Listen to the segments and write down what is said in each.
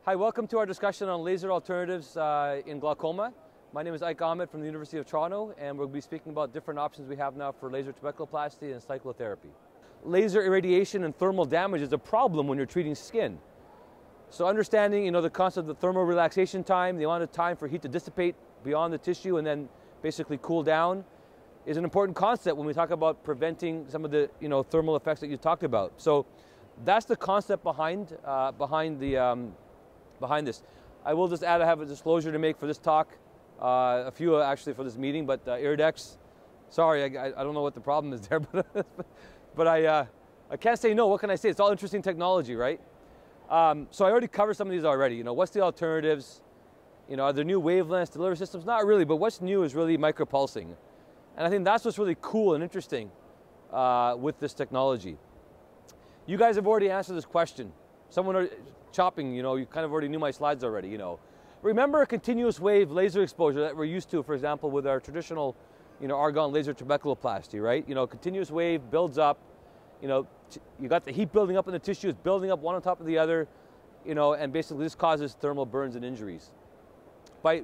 Hi, welcome to our discussion on laser alternatives in glaucoma. My name is Ahmed from the University of Toronto, and we'll be speaking about different options we have now for laser trabeculoplasty and cyclotherapy. Laser irradiation and thermal damage is a problem when you're treating skin. So understanding, the concept of thermal relaxation time, the amount of time for heat to dissipate beyond the tissue and then basically cool down, is an important concept when we talk about preventing some of the thermal effects that you talked about. So that's the concept behind this. I will just add, I have a disclosure to make for this talk, a few actually for this meeting, but Iridex, sorry, I don't know what the problem is there, but I can't say no. What can I say? It's all interesting technology, right? So I already covered some of these already. What's the alternatives? Are there new wavelengths, delivery systems? Not really, but what's new is really micropulsing. And I think that's what's really cool and interesting with this technology. You guys have already answered this question. Someone chopping, you kind of already knew my slides already, Remember a continuous wave laser exposure that we're used to, for example, with our traditional, argon laser trabeculoplasty, right? Continuous wave builds up, you got the heat building up in the tissue, it's building up one on top of the other, and basically this causes thermal burns and injuries. By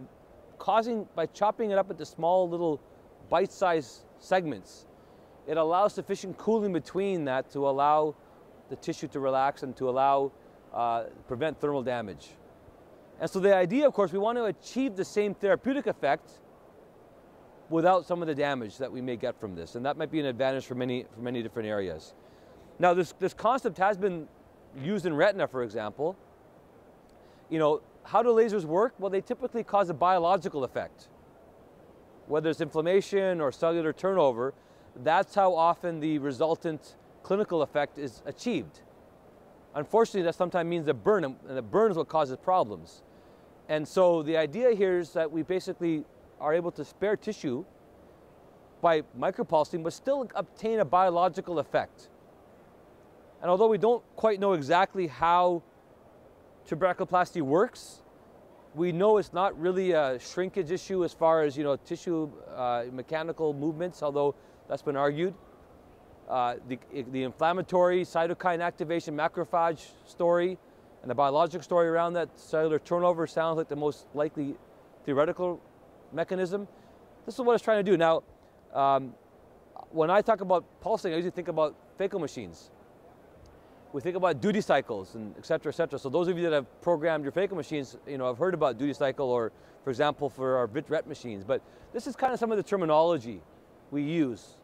chopping it up into small little bite-sized segments, it allows sufficient cooling between that to allow the tissue to relax and to allow prevent thermal damage. And so the idea, of course, we want to achieve the same therapeutic effect without some of the damage that we may get from this, and that might be an advantage for many different areas. Now, this concept has been used in retina, for example. How do lasers work? Well, they typically cause a biological effect, whether it's inflammation or cellular turnover. That's how often the resultant clinical effect is achieved. Unfortunately, that sometimes means a burn, and the burn is what causes problems. And so the idea here is that we basically are able to spare tissue by micropulsing, but still obtain a biological effect. And although we don't quite know exactly how trabeculoplasty works, we know it's not really a shrinkage issue as far as tissue mechanical movements, although that's been argued. The inflammatory cytokine activation macrophage story and the biologic story around that cellular turnover sounds like the most likely theoretical mechanism. This is what it's trying to do. Now, when I talk about pulsing, I usually think about phaco machines. We think about duty cycles and et cetera, et cetera. So those of you that have programmed your phaco machines, have heard about duty cycle or, for example, for our VitRet machines. But this is kind of some of the terminology we use.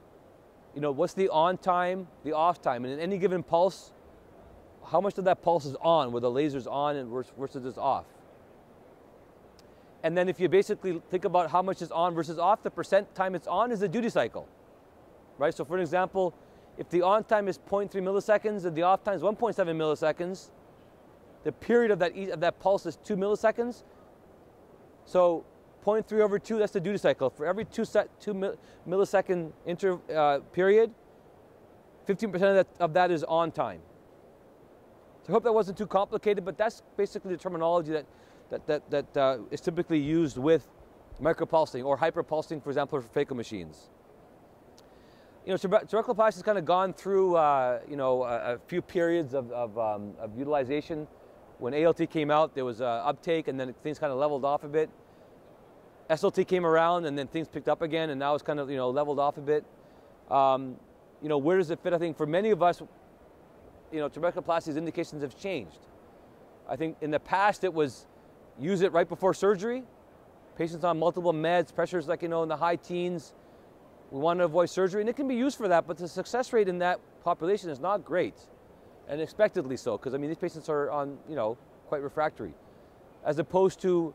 What's the on time, the off time, and in any given pulse, how much of that pulse is on, where the laser's on and versus is off. And then if you basically think about how much is on versus off, the percent time it's on is the duty cycle, right? So for an example, if the on time is 0.3 milliseconds and the off time is 1.7 milliseconds, the period of that pulse is 2 milliseconds. So 0.3 over 2, that's the duty cycle. For every 2 millisecond period, 15% of that is on time. So I hope that wasn't too complicated, but that's basically the terminology that is typically used with micropulsing or hyperpulsing, for example, for phaco machines. Trabeculoplasty has kind of gone through a few periods of utilization. When ALT came out, there was uptake, and then things kind of leveled off a bit. SLT came around, and then things picked up again, and now it's kind of leveled off a bit. Where does it fit? I think for many of us, trabeculoplasty's indications have changed. I think in the past it was use it right before surgery. Patients on multiple meds, pressures like in the high teens. We want to avoid surgery, and it can be used for that, but the success rate in that population is not great, and expectedly so, because these patients are on quite refractory, as opposed to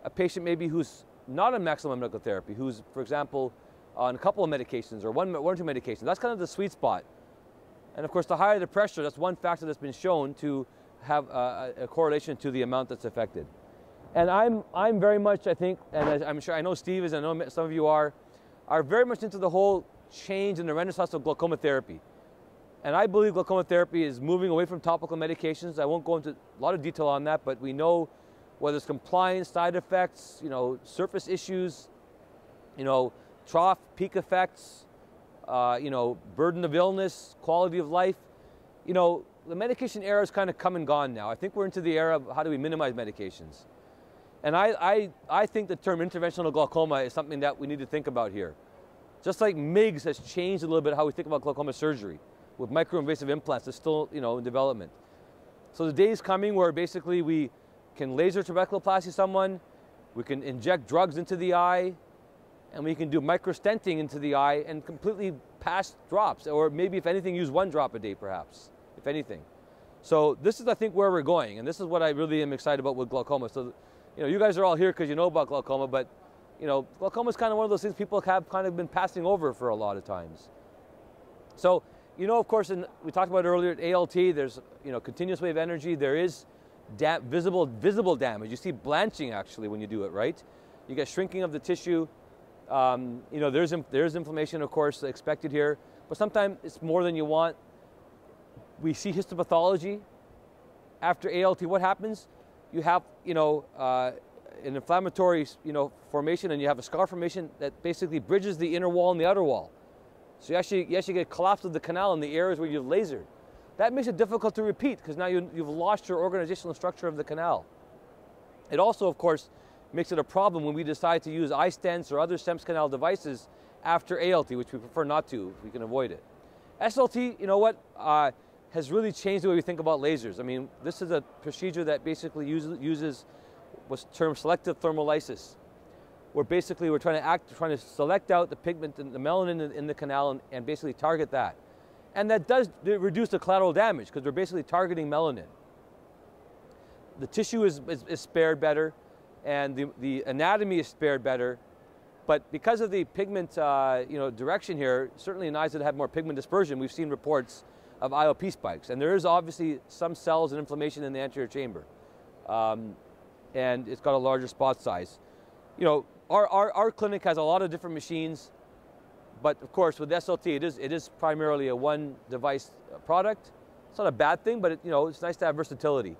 a patient maybe who's not on maximum medical therapy, who's, for example, on a couple of medications or one or two medications. That's kind of the sweet spot. And of course, the higher the pressure, that's one factor that's been shown to have a correlation to the amount that's affected. And I'm very much, I think, and I'm sure I know Steve is, and I know some of you are very much into the whole change in the renaissance of glaucoma therapy. And I believe glaucoma therapy is moving away from topical medications. I won't go into a lot of detail on that, but we know whether it's compliance, side effects, surface issues, trough, peak effects, burden of illness, quality of life. the medication era is kind of come and gone now. I think we're into the era of how do we minimize medications. And I think the term interventional glaucoma is something that we need to think about here. Just like MIGS has changed a little bit how we think about glaucoma surgery, with microinvasive implants that's still, you know, in development. So the day is coming where basically we can laser trabeculoplasty someone, we can inject drugs into the eye, and we can do microstenting into the eye and completely pass drops, or maybe if anything use 1 drop a day perhaps, if anything. So this is I think where we're going, and this is what I really am excited about with glaucoma. So, you know, you guys are all here because you know about glaucoma, but you know, glaucoma is kind of one of those things people have kind of been passing over for a lot of times. So, you know, of course, we talked about earlier at ALT, there's, you know, continuous wave energy. There is visible damage. You see blanching actually when you do it, right? You get shrinking of the tissue. You know, there's inflammation, of course, expected here, but sometimes it's more than you want. We see histopathology after ALT. What happens? You have, you know, an inflammatory, you know, formation, and you have a scar formation that basically bridges the inner wall and the outer wall. So you actually get collapse of the canal in the areas where you've lasered. That makes it difficult to repeat because now you've lost your organizational structure of the canal. It also, of course, makes it a problem when we decide to use eye stents or other STEMS canal devices after ALT, which we prefer not to if we can avoid it. SLT, you know what, has really changed the way we think about lasers. I mean, this is a procedure that basically uses what's termed selective thermolysis, where basically we're trying to select out the pigment and the melanin in the canal and basically target that. And that does reduce the collateral damage because we're basically targeting melanin. The tissue is spared better, and the anatomy is spared better, but because of the pigment you know, direction here, certainly in eyes that have more pigment dispersion, we've seen reports of IOP spikes, and there is obviously some cells and inflammation in the anterior chamber, and it's got a larger spot size. You know, our clinic has a lot of different machines, but of course with SLT it is primarily a one device product. It's not a bad thing, but you know, it's nice to have versatility.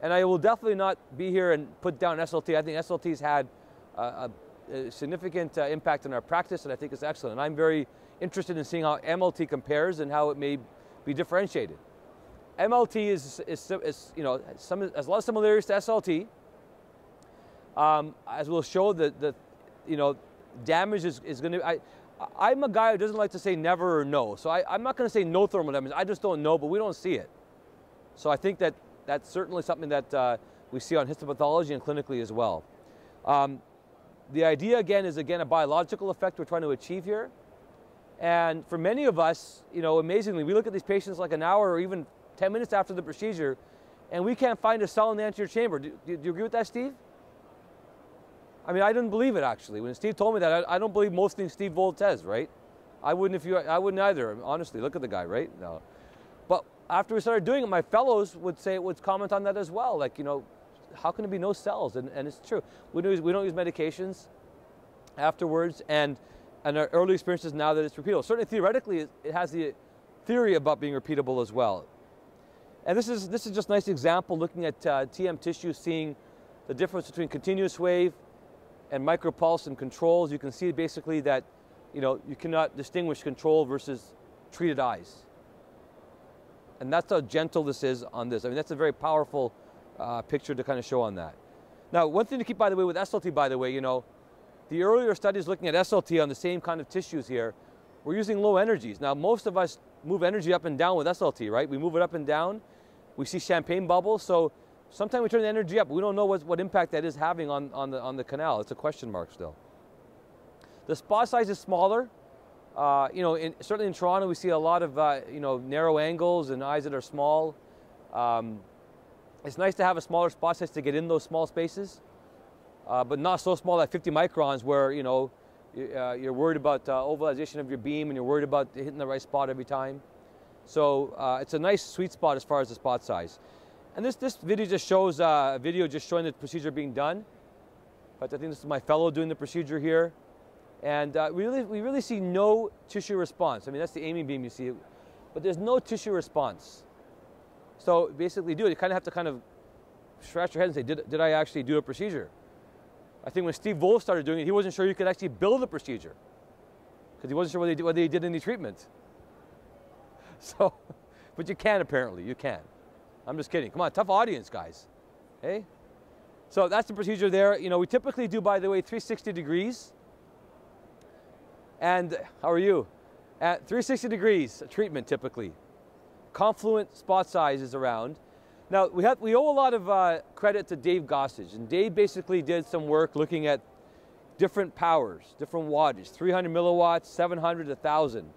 And I will definitely not be here and put down SLT. I think SLT's had a significant impact on our practice, and I think it's excellent. And I'm very interested in seeing how MLT compares and how it may be differentiated. MLT is you know, has a lot of similarities to SLT. As we'll show, the you know, damage is going to. I'm a guy who doesn't like to say never or no, so I'm not going to say no thermal damage. I just don't know, but we don't see it. So I think that that's certainly something that we see on histopathology and clinically as well. The idea again is a biological effect we're trying to achieve here. And for many of us, you know, amazingly, we look at these patients like an hour or even 10 minutes after the procedure, and we can't find a cell in the anterior chamber. Do you agree with that, Steve? I mean, I didn't believe it actually. When Steve told me that, I don't believe most things Steve Vold says, right? I wouldn't either, honestly. Look at the guy, right? No. But after we started doing it, my fellows would comment on that as well. Like, you know, how can there be no cells? And it's true. We don't use medications afterwards, and our early experience is now that it's repeatable. Certainly theoretically, it has the theory about being repeatable as well. And this is just a nice example looking at TM tissue, seeing the difference between continuous wave and micropulse and controls. You can see basically that, you know, you cannot distinguish control versus treated eyes. And that's how gentle this is on this. I mean, that's a very powerful picture to kind of show on that. Now, one thing to keep, by the way, with SLT, by the way, you know, the earlier studies looking at SLT on the same kind of tissues here, we're using low energies. Now, most of us move energy up and down with SLT, right? We move it up and down. We see champagne bubbles. So sometimes we turn the energy up. We don't know what impact that is having on the canal. It's a question mark still. The spot size is smaller. You know, certainly in Toronto, we see a lot of you know, narrow angles and eyes that are small. It's nice to have a smaller spot size to get in those small spaces, but not so small at 50 microns where, you know, you're worried about ovalization of your beam and you're worried about hitting the right spot every time. So it's a nice sweet spot as far as the spot size. And this video just shows a video just showing the procedure being done. But I think this is my fellow doing the procedure here. And we really see no tissue response. I mean, that's the aiming beam you see, but there's no tissue response. So basically you kind of have to kind of scratch your head and say, did I actually do a procedure? I think when Steve Wolf started doing it, he wasn't sure you could actually build a procedure because he wasn't sure whether he did any treatment. So But you can apparently, you can. I'm just kidding. Come on, tough audience, guys. Hey? So that's the procedure there. You know, we typically do, by the way, 360 degrees. And how are you? At 360 degrees treatment typically. Confluent spot size is around. Now we owe a lot of credit to Dave Gossage, and Dave basically did some work looking at different powers, different wattage, 300 milliwatts, 700, 1,000.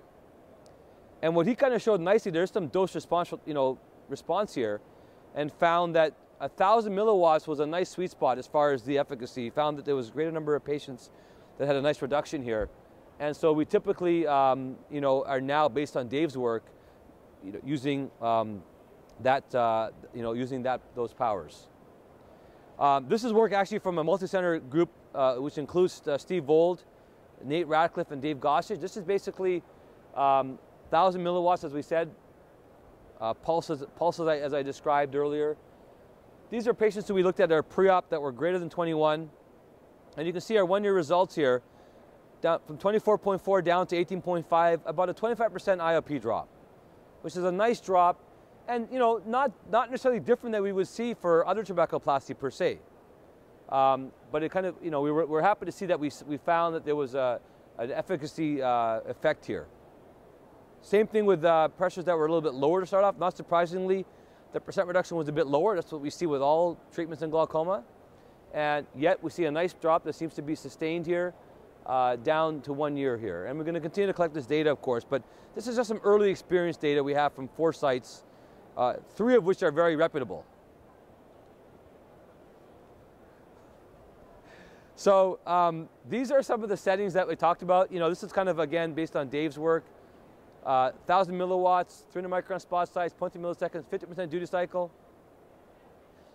And what he kind of showed nicely, there's some dose response, response here, and found that 1,000 milliwatts was a nice sweet spot as far as the efficacy. He found that there was a greater number of patients that had a nice reduction here. And so we typically, are now, based on Dave's work, using those powers. This is work actually from a multi-center group, which includes Steve Vold, Nate Radcliffe, and Dave Gossage. This is basically 1,000 milliwatts, as we said, pulses as I described earlier. These are patients who we looked at our pre-op that were greater than 21. And you can see our one-year results here, down from 24.4 down to 18.5, about a 25% IOP drop, which is a nice drop, and not necessarily different than we would see for other trabeculoplasty per se. But it kind of, we're happy to see that we found that there was an efficacy effect here. Same thing with pressures that were a little bit lower to start off. Not surprisingly, the percent reduction was a bit lower. That's what we see with all treatments in glaucoma. And yet we see a nice drop that seems to be sustained here, down to 1 year here. And we're going to continue to collect this data, of course, but this is just some early experience data we have from 4 sites, 3 of which are very reputable. So these are some of the settings that we talked about. This is kind of, again, based on Dave's work. 1,000 milliwatts, 300 micron spot size, 0.2 milliseconds, 50% duty cycle.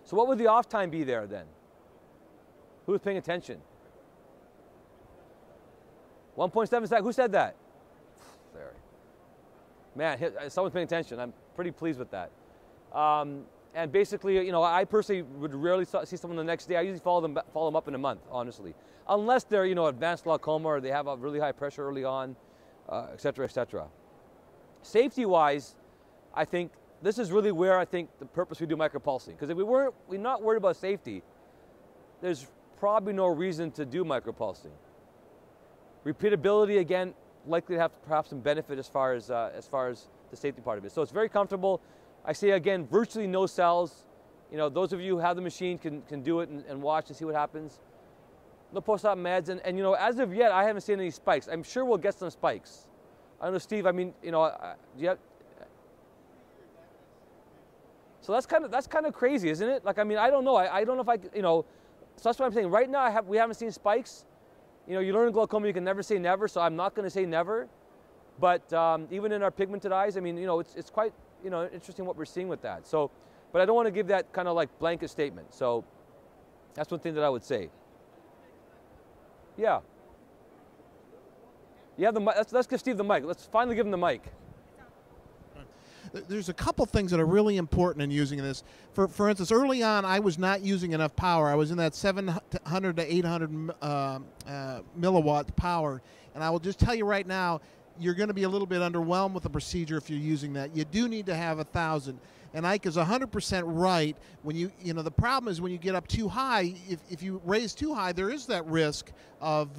So what would the off time be there then? Who was paying attention? 1.7 seconds. Who said that? There. Man, someone's paying attention. I'm pretty pleased with that. And basically, I personally would rarely see someone the next day. I usually follow them up in a month, honestly, unless they're advanced glaucoma or they have a really high pressure early on, et cetera, et cetera. Safety-wise, I think this is really where I think the purpose we do micropulsing. Because if we're not worried about safety, there's probably no reason to do micropulsing. Repeatability, again, likely to have perhaps some benefit as far as the safety part of it. So it's very comfortable. I say again, virtually no cells. Those of you who have the machine can do it and watch and see what happens. No post-op meds, and as of yet, I haven't seen any spikes. I'm sure we'll get some spikes. I don't know, Steve. I mean, do you have? So that's kind of crazy, isn't it? Like, I mean, I don't know. I don't know if I, so that's what I'm saying. Right now, we haven't seen spikes. You learn in glaucoma, you can never say never, so I'm not going to say never. But even in our pigmented eyes, I mean, it's quite, interesting what we're seeing with that. So, but I don't want to give that kind of like blanket statement. So that's one thing that I would say. Yeah. You have the mic. Let's give Steve the mic. Let's finally give him the mic. There's a couple things that are really important in using this. For instance, early on, I was not using enough power. I was in that 700 to 800 milliwatt power. And I will just tell you right now, you're going to be a little bit underwhelmed with the procedure if you're using that. You do need to have 1,000. And Ike is 100% right. When the problem is when you get up too high, if you raise too high, there is that risk of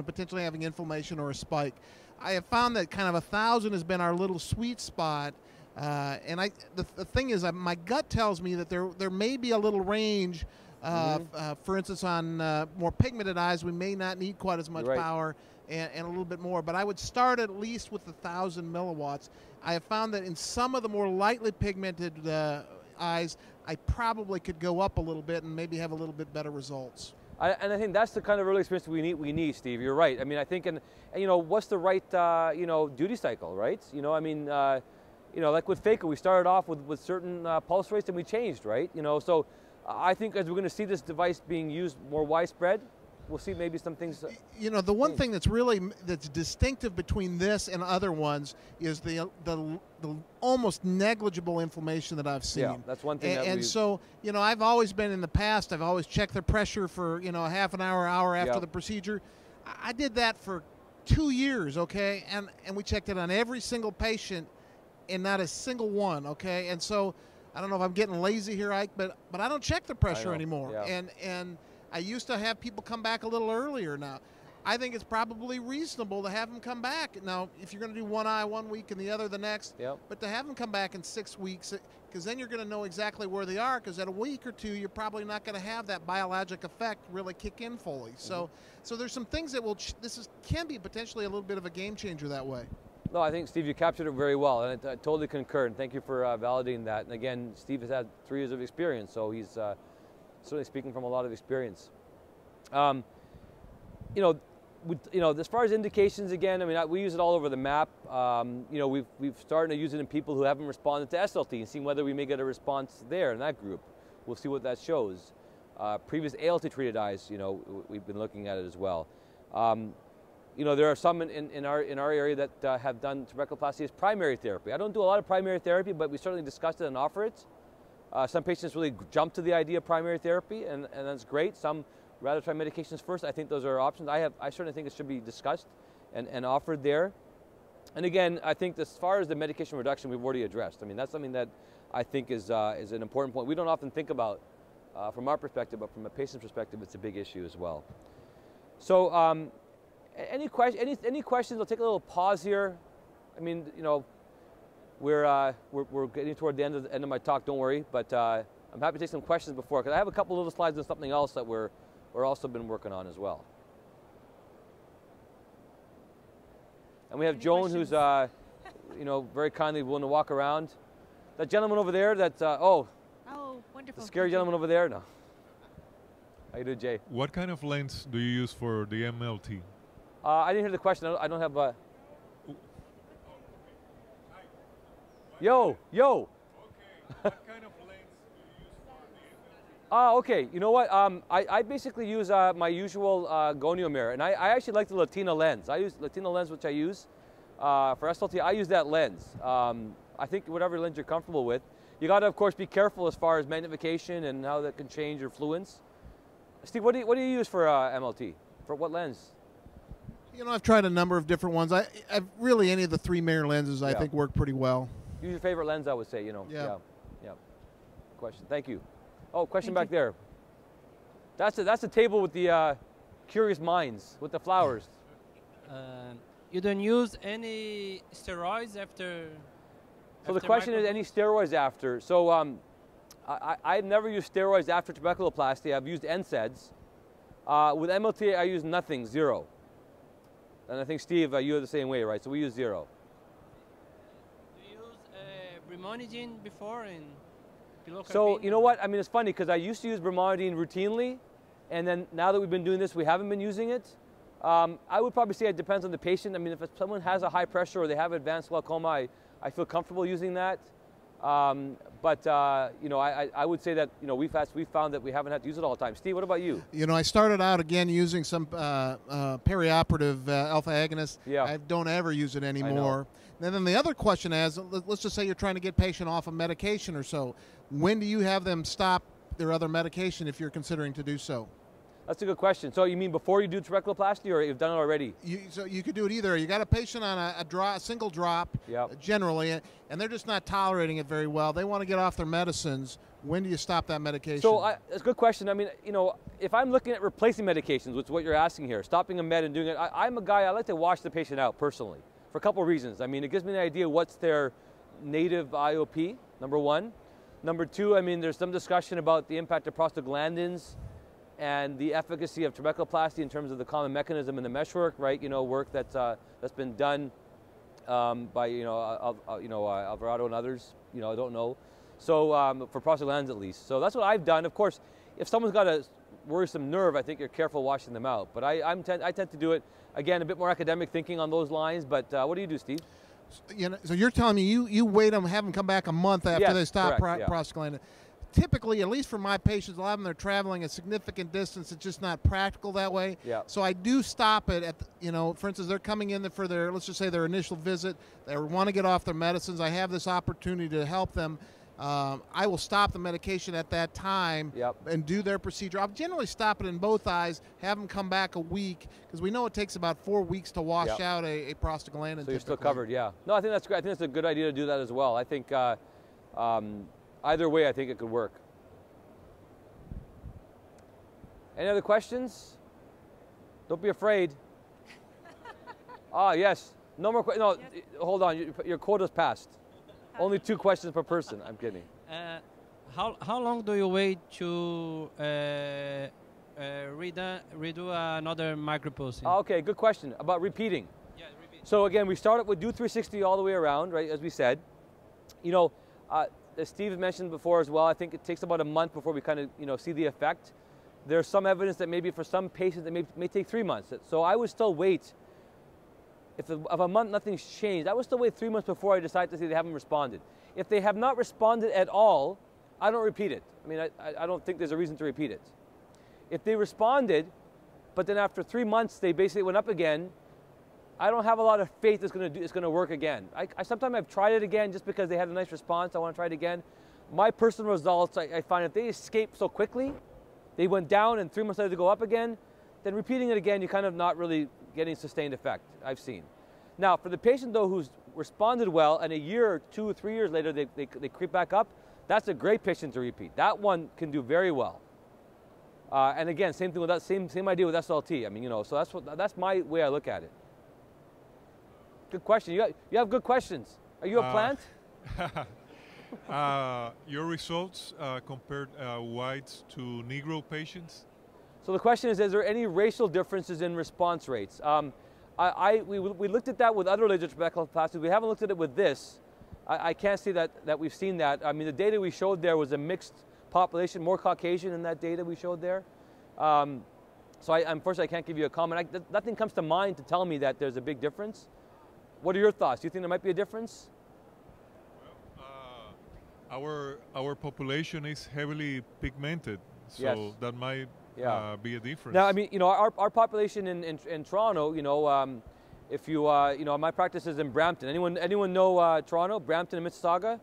potentially having inflammation or a spike. I have found that kind of 1,000 has been our little sweet spot, and the thing is, my gut tells me that there may be a little range. For instance, on more pigmented eyes, we may not need quite as much power and a little bit more. But I would start at least with 1,000 milliwatts. I have found that in some of the more lightly pigmented eyes, I probably could go up a little bit and maybe have a little bit better results. And I think that's the kind of early experience we need, Steve. You're right. I mean, I think, and what's the right, duty cycle, right? Like with phaco, we started off with certain pulse rates and we changed, right? So I think as we're going to see this device being used more widespread, we'll see maybe some things. The one thing that's distinctive between this and other ones is the almost negligible inflammation that I've seen. Yeah, that's one thing. And so I've always been in the past. I've always checked their pressure for a half an hour after the procedure. I did that for 2 years, okay, and we checked it on every single patient. and not a single one. Okay, and so I don't know if I'm getting lazy here, Ike, but I don't check the pressure anymore. Yeah. And I used to have people come back a little earlier. Now I think it's probably reasonable to have them come back. Now, if you're going to do one eye 1 week and the other the next, but to have them come back in 6 weeks, because then you're going to know exactly where they are, because at a week or two, you're probably not going to have that biologic effect really kick in fully. So there's some things that can be potentially a little bit of a game changer that way. No, I think, Steve, you captured it very well, and I totally concur, and thank you for validating that. And again, Steve has had 3 years of experience, so he's certainly speaking from a lot of experience. As far as indications, again, I mean, we use it all over the map. We've started to use it in people who haven't responded to SLT and seeing whether we may get a response there in that group. We'll see what that shows. Previous ALT treated eyes, we've been looking at it as well. There are some in our area that have done trabeculoplasty as primary therapy. I don't do a lot of primary therapy, but we certainly discussed it and offer it. Some patients really jump to the idea of primary therapy, and that's great. Some rather try medications first. I think those are options. I certainly think it should be discussed and offered there. And again, I think as far as the medication reduction, we've already addressed. I mean, that's something that I think is an important point. We don't often think about from our perspective, but from a patient's perspective, it's a big issue as well. So, any questions? I'll take a little pause here. I mean, we're getting toward the end of my talk. Don't worry, but I'm happy to take some questions before, because I have a couple little slides on something else that we're also been working on as well. And we have Joan, who's very kindly willing to walk around. That gentleman over there, oh, wonderful. The scary gentleman over there, no. How you doing, Jay? What kind of lens do you use for the MLT? I didn't hear the question. I don't have a... Yo. Okay, what kind of lens do you use for the MLT? Okay, you know what? I basically use my usual gonio mirror, and I actually like the Latina lens. I use Latina lens, which I use for SLT. I use that lens. I think whatever lens you're comfortable with. You got to, of course, be careful as far as magnification and how that can change your fluence. Steve, what do you use for MLT? For what lens? I've tried a number of different ones. I've really any of the 3 mirror lenses I think work pretty well. Use your favorite lens, I would say. Yeah. Question. Thank you. Oh, question back there. That's the table with the curious minds with the flowers. You don't use any steroids after? So the question is, any steroids after? So I've never used steroids after trabeculoplasty. I've used NSAIDs. With MLT, I use nothing, 0. And I think, Steve, you are the same way, right? So we use 0. Do you use brimonidine before in pilocarpine? So you know what? I mean, it's funny because I used to use brimonidine routinely, and then now that we've been doing this, we haven't been using it. I would probably say it depends on the patient. I mean, if someone has a high pressure or they have advanced glaucoma, I feel comfortable using that. I would say that we've found that we haven't had to use it all the time. Steve, what about you? I started out again using some perioperative alpha agonists. Yeah. I don't ever use it anymore. And then the other question is, let's just say you're trying to get a patient off a medication or so. When do you have them stop their other medication if you're considering to do so? That's a good question. So you mean before you do trabeculoplasty, or you've done it already? So you could do it either. You got a patient on a single drop, generally, and they're just not tolerating it very well. They want to get off their medicines. When do you stop that medication? So it's a good question. I mean, if I'm looking at replacing medications, which is what you're asking here, stopping a med and doing it, I'm a guy, I like to wash the patient out personally for a couple of reasons. I mean, it gives me an idea what's their native IOP, number one. Number two, I mean, there's some discussion about the impact of prostaglandins and the efficacy of trabeculoplasty in terms of the common mechanism in the meshwork, right? Work that's been done by Alvarado and others. I don't know. So for prostaglandins at least. So that's what I've done. Of course, if someone's got a worrisome nerve, I think you're careful washing them out. But I tend to do it again a bit more academic thinking on those lines. But what do you do, Steve? So you're telling me you wait them, have them come back a month after they stop prostaglandin. Typically, at least for my patients, a lot of them they're traveling a significant distance. It's just not practical that way. Yeah. So I do stop it at, for instance, they're coming in for their, let's just say their initial visit. They want to get off their medicines. I have this opportunity to help them. I will stop the medication at that time and do their procedure. I'll generally stop it in both eyes, have them come back a week, because we know it takes about 4 weeks to wash out a prostaglandin. So you're still covered, yeah. No, I think that's great. I think it's a good idea to do that as well. I think either way, I think it could work. Any other questions? Don't be afraid. Yes. No more questions. No, hold on. Your quota's passed. Only 2 questions per person. I'm kidding. How long do you wait to redo another micropulsing? Okay, good question about repeating. Yeah, repeat. So again, we started with do 360 all the way around, right? As we said, you know, as Steve mentioned before as well, I think it takes about a month before we kind of see the effect. There's some evidence that maybe for some patients it may take 3 months. So I would still wait. If of a month nothing's changed, I would still wait 3 months before I decide to say they haven't responded. If they have not responded at all, I don't repeat it. I mean, I don't think there's a reason to repeat it. If they responded, but then after 3 months they basically went up again, I don't have a lot of faith it's going to work again. I sometimes I've tried it again just because they had a nice response. I want to try it again. My personal results, I find if they escape so quickly, they went down and 3 months later they go up again, then repeating it again, you're kind of not really getting sustained effect, I've seen. Now, for the patient though who's responded well and a year or 2 or 3 years later they creep back up, that's a great patient to repeat. That one can do very well. And again, same thing with that, same idea with SLT. I mean, so that's my way I look at it. Good question. You have good questions. Are you a plant? Your results compared whites to Negro patients? So the question is there any racial differences in response rates? We looked at that with other laser trabeculoplasties. We haven't looked at it with this. I can't see that we've seen that. I mean, the data we showed there was a mixed population, more Caucasian in that data we showed there. So unfortunately, I can't give you a comment. Nothing comes to mind to tell me that there's a big difference. What are your thoughts? Do you think there might be a difference? Well, our population is heavily pigmented, so yes. that might be a difference. Now, I mean, our population in Toronto, if you, my practice is in Brampton. Anyone know Toronto, Brampton and Mississauga?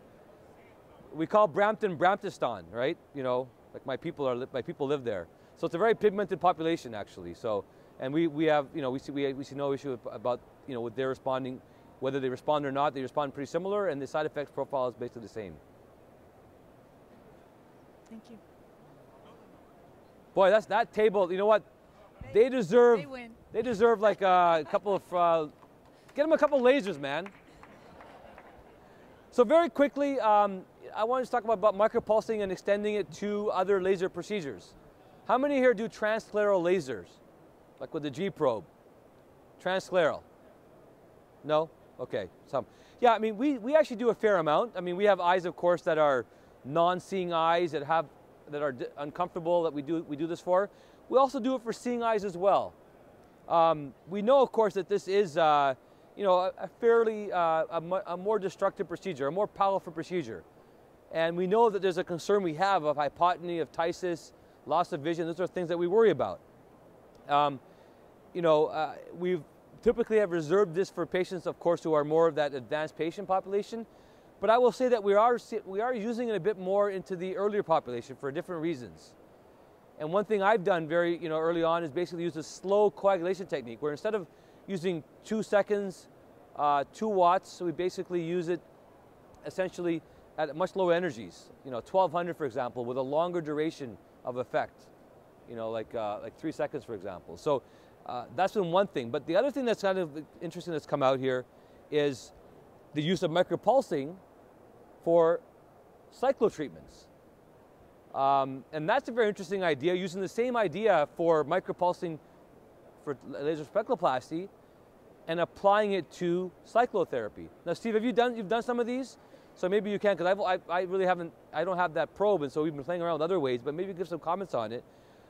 We call Brampton Bramptistan, right? Like my people live there. So it's a very pigmented population actually. So, and we have, we see no issue about, with their responding, whether they respond or not, they respond pretty similar, and the side effects profile is basically the same. Thank you. Boy, that table, you know what? They deserve. They win. They deserve like a couple of. Get them a couple lasers, man. So very quickly, I wanted to talk about micropulsing and extending it to other laser procedures. How many here do transscleral lasers, like with the G probe? Transscleral? No? Okay, some. Yeah, I mean, we actually do a fair amount. I mean, we have eyes, of course, that are non-seeing eyes that are uncomfortable that we do this for. We also do it for seeing eyes as well. We know, of course, that this is a fairly a more destructive procedure, a more powerful procedure, and we know that there's a concern we have of hypotony, of ptysis, loss of vision. Those are things that we worry about. We've typically have reserved this for patients, of course, who are more of that advanced patient population. But I will say that we are using it a bit more into the earlier population for different reasons. And one thing I've done very early on is basically use a slow coagulation technique, where instead of using 2 seconds, 2 watts, so we basically use it essentially at much lower energies. 1200, for example, with a longer duration of effect. Like 3 seconds, for example. So that's been one thing. But the other thing that's kind of interesting that's come out here is the use of micropulsing for cyclotreatments. And that's a very interesting idea, using the same idea for micropulsing for laser speculoplasty and applying it to cyclotherapy. Now, Steve, you've done some of these? So maybe you can, because I really haven't, I don't have that probe, and so we've been playing around with other ways, but maybe give some comments on it.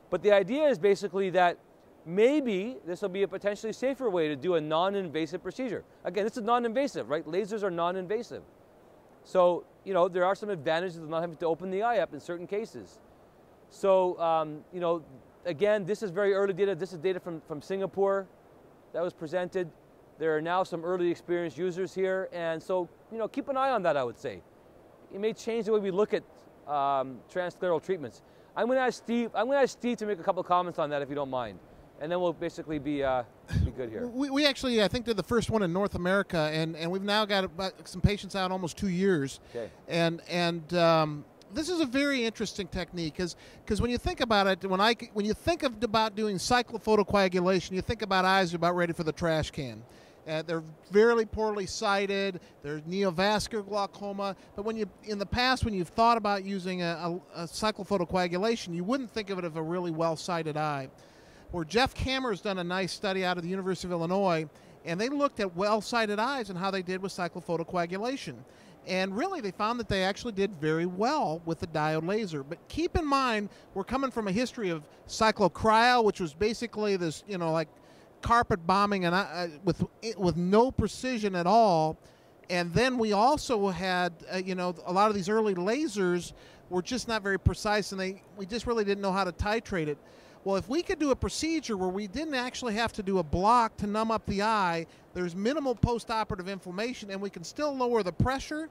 But the idea is basically that maybe this will be a potentially safer way to do a non-invasive procedure. Again, this is non-invasive, right? Lasers are non-invasive. So, there are some advantages of not having to open the eye up in certain cases. So, again, this is very early data. This is data from Singapore that was presented. There are now some early experienced users here. And so, keep an eye on that, I would say. it may change the way we look at transscleral treatments. I'm going to ask Steve to make a couple of comments on that, if you don't mind, and then we'll basically be good here. We actually, I think, did the first one in North America, and we've now got some patients out almost 2 years. Okay. And this is a very interesting technique because when you think about it, when you think about doing cyclophotocoagulation, you think about eyes are about ready for the trash can. They're very poorly sighted. There's neovascular glaucoma. But in the past, when you've thought about using a cyclophotocoagulation, you wouldn't think of it as a really well-sighted eye. Where Jeff Kammer's done a nice study out of the University of Illinois, and they looked at well-sighted eyes and how they did with cyclophotocoagulation. And really, they found that they actually did very well with the diode laser. But keep in mind, we're coming from a history of cyclocryo, which was basically this, like carpet bombing and with no precision at all. And then we also had, a lot of these early lasers were just not very precise, and we just really didn't know how to titrate it. Well, if we could do a procedure where we didn't actually have to do a block to numb up the eye, there's minimal post-operative inflammation, and we can still lower the pressure,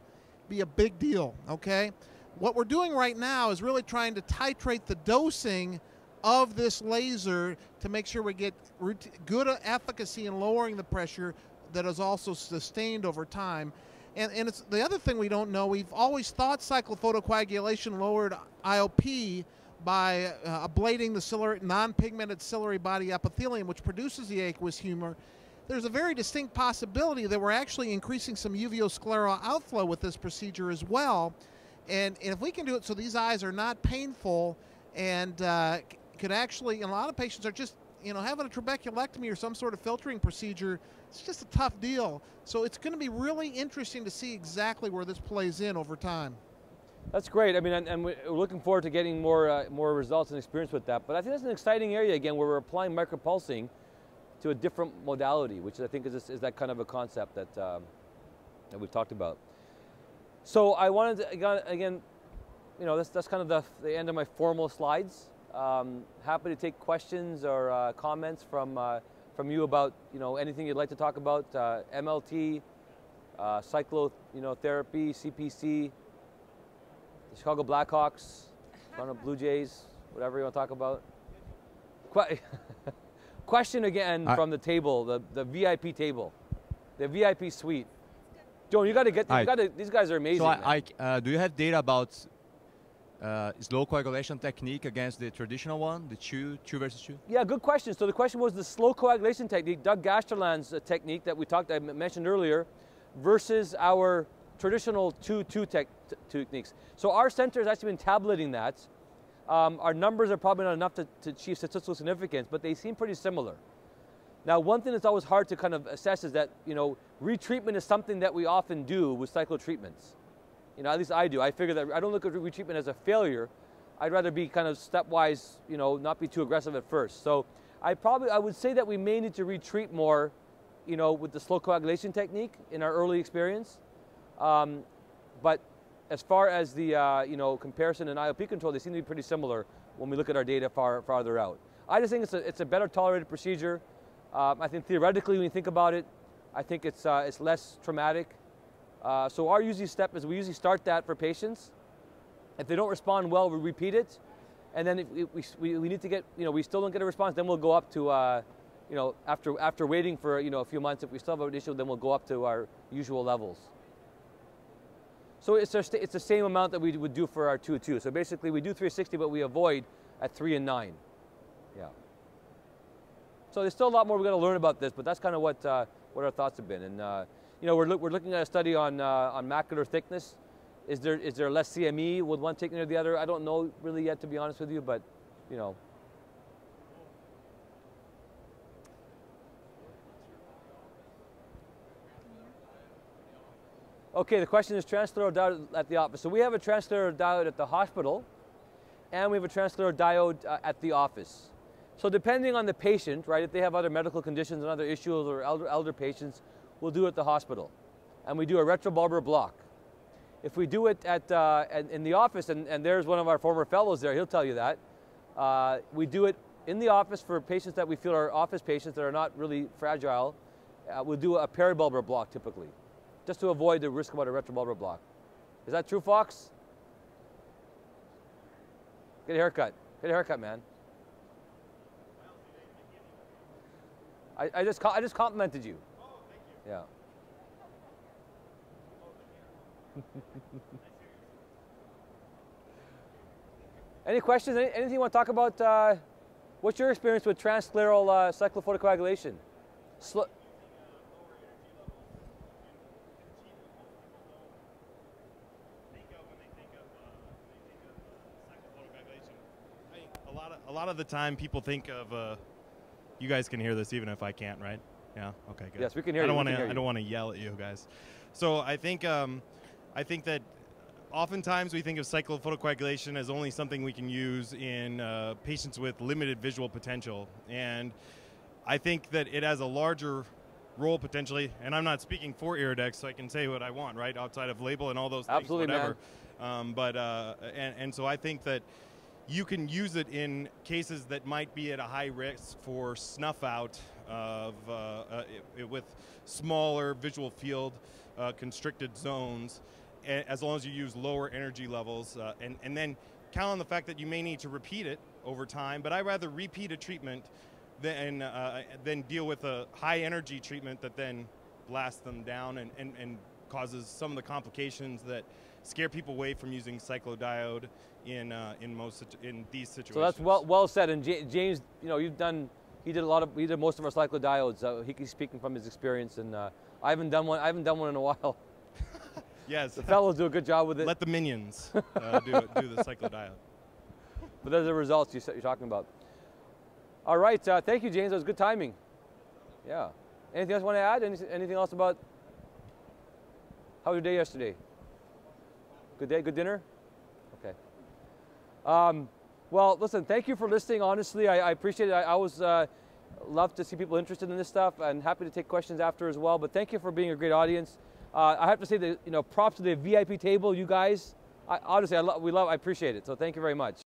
be a big deal, okay? What we're doing right now is really trying to titrate the dosing of this laser to make sure we get good efficacy in lowering the pressure that is also sustained over time. And it's the other thing we don't know, we've always thought cyclophotocoagulation lowered IOP by ablating the non-pigmented ciliary body epithelium, which produces the aqueous humor. There's a very distinct possibility that we're actually increasing some uveoscleral outflow with this procedure as well. And if we can do it so these eyes are not painful and could actually, and a lot of patients are just, having a trabeculectomy or some sort of filtering procedure, it's just a tough deal. So it's going to be really interesting to see exactly where this plays in over time. That's great. I mean, and we're looking forward to getting more results and experience with that. But I think that's an exciting area, again, where we're applying micropulsing to a different modality, which I think is that kind of a concept that we've talked about. So I wanted to, again, that's kind of the end of my formal slides. Happy to take questions or comments from you about, anything you'd like to talk about, MLT, cyclotherapy, CPC, the Chicago Blackhawks, Toronto Blue Jays, whatever you want to talk about. Question again from the table, the VIP table, the VIP suite. Joan, you got to these guys are amazing. So do you have data about slow coagulation technique against the traditional one, the two versus two? Yeah, good question. So the question was the slow coagulation technique, Doug Gasterland's technique that I mentioned earlier, versus our traditional 2-2 techniques. So our center has actually been tabulating that. Our numbers are probably not enough to achieve statistical significance, but they seem pretty similar. Now, one thing that's always hard to kind of assess is that, retreatment is something that we often do with cyclotreatments. At least I do. I figure that I don't look at retreatment as a failure. I'd rather be kind of stepwise, not be too aggressive at first. So I would say that we may need to retreat more, with the slow coagulation technique in our early experience. But as far as the comparison and IOP control, they seem to be pretty similar when we look at our data farther out. I just think it's a better tolerated procedure. I think theoretically, when you think about it, I think it's less traumatic. So our usual step is we usually start that for patients. If they don't respond well, we repeat it, and then if we need to get we still don't get a response, then we'll go up to after waiting for a few months, if we still have an issue, then we'll go up to our usual levels. So it's the same amount that we would do for our 2-2. So basically, we do 360, but we avoid at 3 and 9. Yeah. So there's still a lot more we're going to learn about this, but that's kind of what our thoughts have been. And we're looking at a study on macular thickness. Is there less CME with one technique or the other? I don't know really yet, to be honest with you, but Okay, the question is transscleral diode at the office. So we have a transscleral diode at the hospital, and we have a transscleral diode at the office. So depending on the patient, right, if they have other medical conditions and other issues, or elder patients, we'll do it at the hospital. And we do a retrobulbar block. If we do it in the office, and there's one of our former fellows there, he'll tell you that, we do it in the office for patients that we feel are office patients that are not really fragile. We'll do a peribulbar block typically, just to avoid the risk about a retrobulbar block. Is that true, Fox? Get a haircut. Get a haircut, man. I just complimented you. Oh, thank you. Yeah. Any questions? Anything you want to talk about? What's your experience with transscleral cyclophotocoagulation? A lot of the time, people think of. You guys can hear this even if I can't, right? Yeah. Okay. Good. Yes, we can hear you. I don't want to yell at you guys. So I think that oftentimes we think of cyclophotocoagulation as only something we can use in patients with limited visual potential, and I think that it has a larger role potentially. And I'm not speaking for Iridex, so I can say what I want, right, outside of label and all those things, absolutely, whatever. So I think that you can use it in cases that might be at a high risk for snuff out of with smaller visual field constricted zones, as long as you use lower energy levels, and then count on the fact that you may need to repeat it over time. But I'd rather repeat a treatment than deal with a high energy treatment that then blasts them down and causes some of the complications that scare people away from using cyclodiode in these situations. So that's well said. And James, you know, he did most of our cyclodiodes. He's speaking from his experience, and I haven't done one in a while. Yes, the fellows do a good job with it. Let the minions do the cyclodiode. But those are the results you're talking about. All right, thank you, James. That was good timing. Yeah. Anything else you want to add? Anything else about how was your day yesterday? Good day, good dinner? Okay. Well, listen, thank you for listening. Honestly, I appreciate it. I always love to see people interested in this stuff, and happy to take questions after as well. But thank you for being a great audience. I have to say that, you know, props to the VIP table, you guys. Honestly, I appreciate it. So thank you very much.